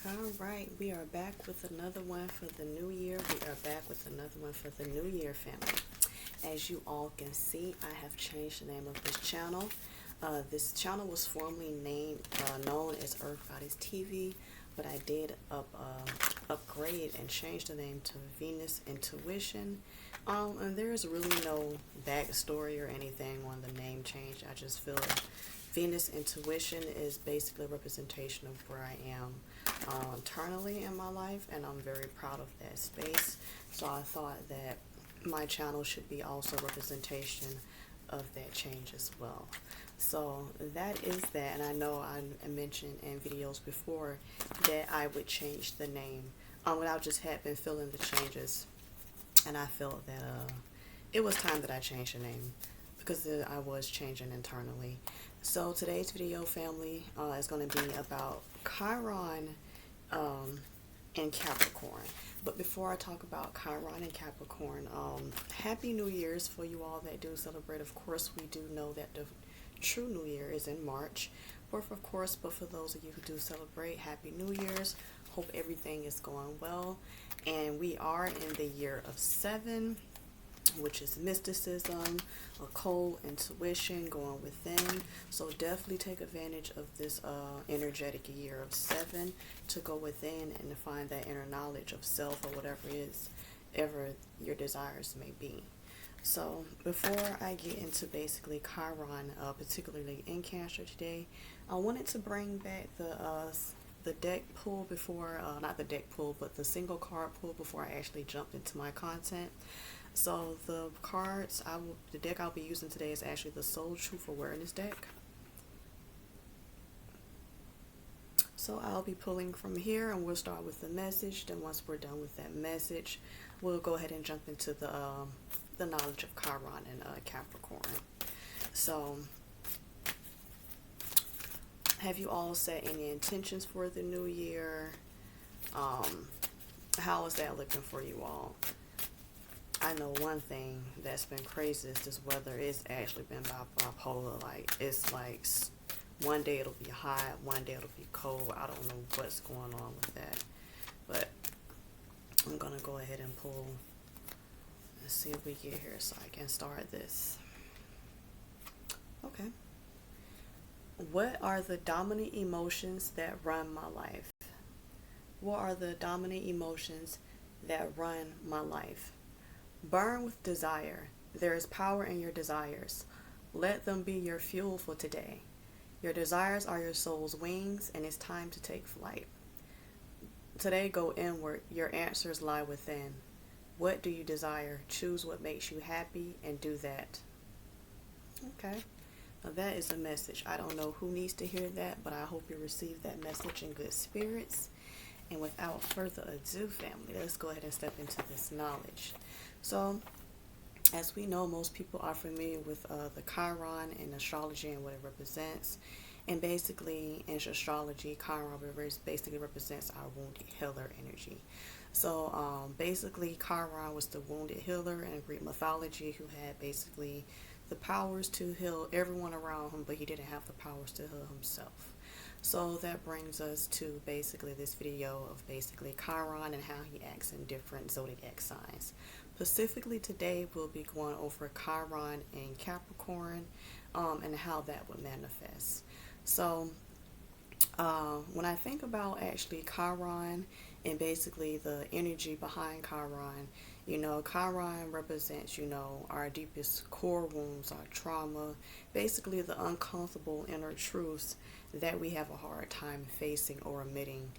All right, we are back with another one for the new year. We are back with another one for the new year, family. As you all can see, I have changed the name of this channel. This channel was formerly known as Earth Goddess TV, but I did upgrade and change the name to Venus Intuition. And there is really no backstory or anything on the name change. I just feel Venus Intuition is basically a representation of where I am internally in my life, and I'm very proud of that space. So I thought that my channel should be also a representation of that change as well. So that is that, and I know I mentioned in videos before that I would change the name, but I just had been feeling the changes, and I felt that it was time that I changed the name because I was changing internally. So today's video, family, is going to be about Chiron and Capricorn. But before I talk about Chiron and Capricorn, Happy New Year's for you all that do celebrate. Of course, we do know that the true New Year is in March. But for those of you who do celebrate, Happy New Year's. Hope everything is going well. And we are in the year of 7, which is mysticism, occult, intuition, going within. So definitely take advantage of this energetic year of 7 to go within and to find that inner knowledge of self, or whatever ever your desires may be. So before I get into basically Chiron, particularly in Cancer today, I wanted to bring back the deck pull before, not the deck pull, but the single card pull before I actually jumped into my content. So the cards, the deck I'll be using today is actually the Soul Truth Awareness deck. So I'll be pulling from here, and we'll start with the message. Then once we're done with that message, we'll go ahead and jump into the knowledge of Chiron and Capricorn. So, have you all set any intentions for the new year? How is that looking for you all? I know one thing that's been crazy is this weather. It's actually been bipolar. Like, it's like one day it'll be hot, one day it'll be cold. I don't know what's going on with that. But I'm going to go ahead and pull and see if we get here so I can start this. Okay. What are the dominant emotions that run my life? What are the dominant emotions that run my life? Burn with desire. There is power in your desires. Let them be your fuel for today. Your desires are your soul's wings, and it's time to take flight. Today, go inward. Your answers lie within. What do you desire? Choose what makes you happy and do that. Okay. Now that is a message. I don't know who needs to hear that, but I hope you receive that message in good spirits. And without further ado, family, let's go ahead and step into this knowledge. So, as we know, most people are familiar with the Chiron in astrology and what it represents. And basically, in astrology, Chiron basically represents our wounded healer energy. So, basically, Chiron was the wounded healer in Greek mythology who had basically the powers to heal everyone around him, but he didn't have the powers to heal himself. So that brings us to basically this video of basically Chiron and how he acts in different zodiac signs. Specifically today, we'll be going over Chiron and Capricorn and how that would manifest. So when I think about actually Chiron and basically the energy behind Chiron, Chiron represents, our deepest core wounds, our trauma, basically the uncomfortable inner truths that we have a hard time facing or admitting,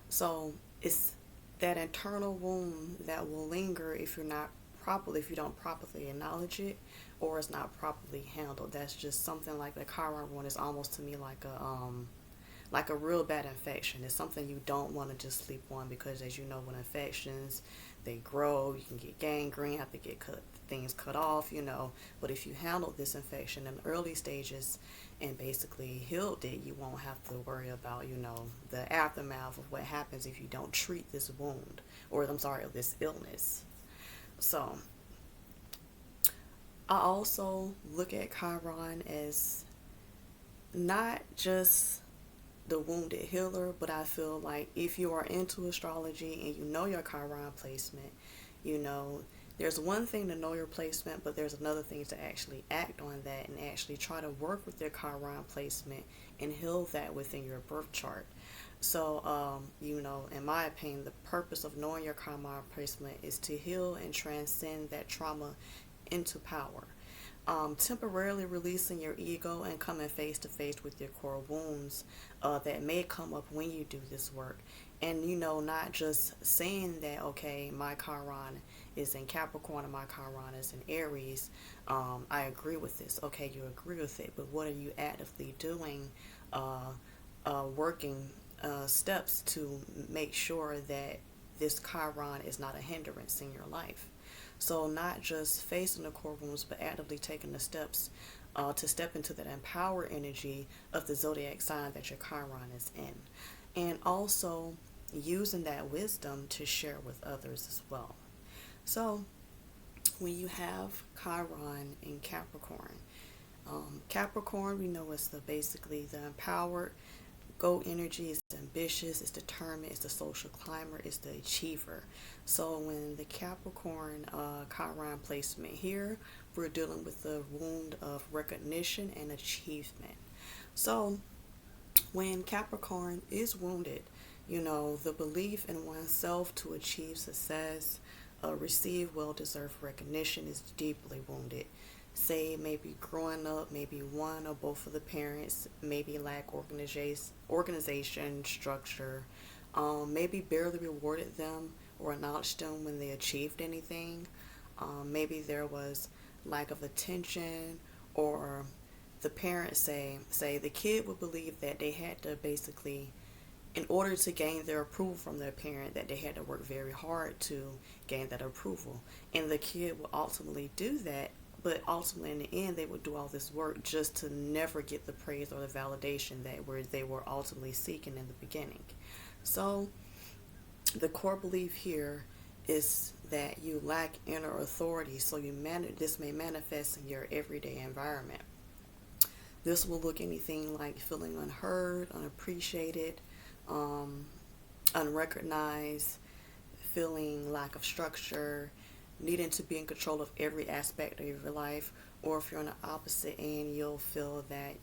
So it's that internal wound that will linger if you don't properly acknowledge it, or it's not properly handled. That's just something like the Chiron one is almost to me like a real bad infection. It's something you don't want to just sleep on, because as you know, when infections, they grow, you can get gangrene, have to get things cut off, But if you handle this infection in the early stages and basically healed it, you won't have to worry about, the aftermath of what happens if you don't treat this wound, or this illness. So I also look at Chiron as not just the wounded healer, but I feel like if you are into astrology and you know your Chiron placement, you know, there's one thing to know your placement, but there's another thing to actually act on that and actually try to work with your Chiron placement and heal that within your birth chart. So, you know, in my opinion, the purpose of knowing your Chiron placement is to heal and transcend that trauma into power. Temporarily releasing your ego and coming face to face with your core wounds that may come up when you do this work. And, you know, not just saying that, okay, my Chiron is in Capricorn and my Chiron is in Aries. I agree with this. Okay, you agree with it, but what are you actively doing, working steps to make sure that this Chiron is not a hindrance in your life? So not just facing the core wounds, but actively taking the steps to step into that empower energy of the zodiac sign that your Chiron is in. And also using that wisdom to share with others as well. So when you have Chiron in Capricorn, Capricorn, we know is basically the empowered. Gold energy is ambitious, it's determined, it's the social climber, it's the achiever. So when the Capricorn Chiron placement here, we're dealing with the wound of recognition and achievement. So when Capricorn is wounded, you know, the belief in oneself to achieve success, receive well-deserved recognition is deeply wounded. Say maybe growing up, maybe one or both of the parents maybe lack organization, structure, maybe barely rewarded them or acknowledged them when they achieved anything. Maybe there was lack of attention, or the parents say the kid would believe that they had to basically, in order to gain their approval from their parent, that they had to work very hard to gain that approval. And the kid will ultimately do that, but ultimately in the end they would do all this work just to never get the praise or the validation that they were ultimately seeking in the beginning. So the core belief here is that you lack inner authority, so this may manifest in your everyday environment. This will look anything like feeling unheard, unappreciated, unrecognized, feeling lack of structure, needing to be in control of every aspect of your life. Or if you're on the opposite end, you'll feel that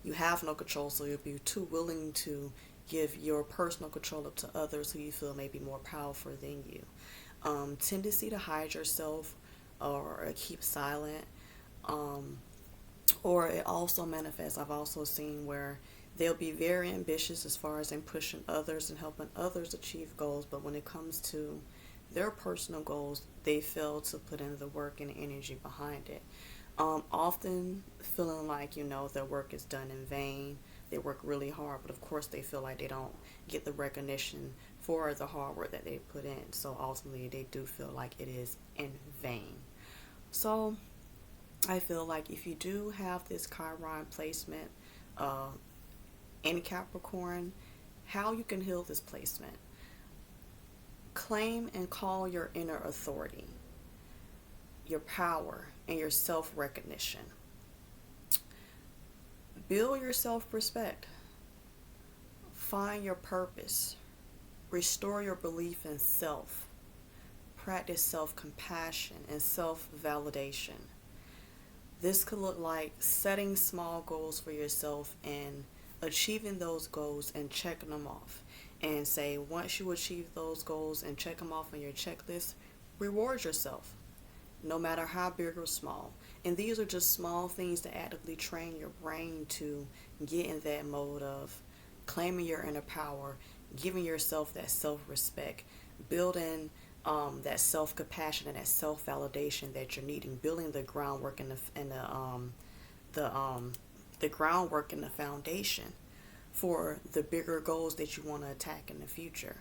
you have no control, so you'll be too willing to give your personal control up to others who you feel may be more powerful than you. Tendency to hide yourself or keep silent. Or it also manifests, I've also seen where they'll be very ambitious as far as in pushing others and helping others achieve goals, but when it comes to their personal goals, they fail to put in the work and energy behind it. Often feeling like, their work is done in vain. They work really hard, but of course they feel like they don't get the recognition for the hard work that they put in. So ultimately they do feel like it is in vain. So I feel like if you do have this Chiron placement in Capricorn, how you can heal this placement. Claim and call your inner authority, your power, and your self-recognition. Build your self-respect. Find your purpose. Restore your belief in self. Practice self-compassion and self-validation. This could look like setting small goals for yourself and achieving those goals and checking them off. And say, once you achieve those goals and check them off on your checklist, reward yourself, no matter how big or small. And these are just small things to actively train your brain to get in that mode of claiming your inner power, giving yourself that self-respect, building that self-compassion and that self-validation that you're needing, building the groundwork and the groundwork and the foundation for the bigger goals that you want to attack in the future.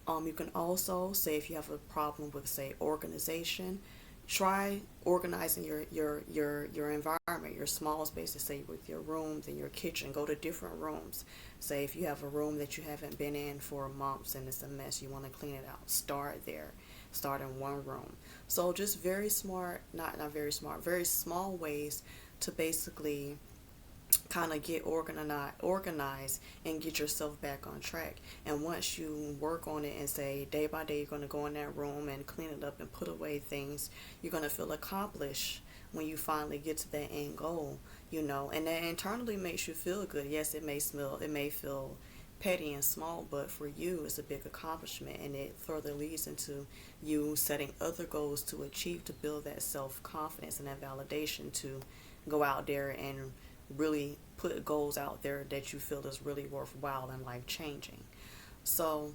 You can also say, if you have a problem with, say, organization, try organizing your environment, your small spaces, say with your rooms and your kitchen. Go to different rooms. Say if you have a room that you haven't been in for months and it's a mess, you want to clean it out. Start there. Start in one room. So just very smart, not very smart, very small ways to basically kind of get organized and get yourself back on track. And once you work on it and say day by day you're going to go in that room and clean it up and put away things, you're going to feel accomplished when you finally get to that end goal, and that internally makes you feel good. Yes, it may feel petty and small, but for you it's a big accomplishment, and it further leads into you setting other goals to achieve, to build that self-confidence and that validation to go out there and really put goals out there that you feel is really worthwhile and life changing. So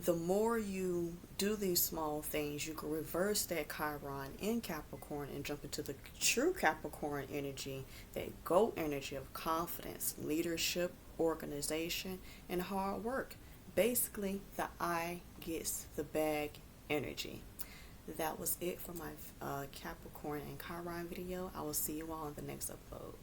the more you do these small things, you can reverse that Chiron in Capricorn and jump into the true Capricorn energy, that GOAT energy of confidence, leadership, organization, and hard work. Basically, the I gets the bag energy. That was it for my Capricorn and Chiron video. I will see you all in the next upload.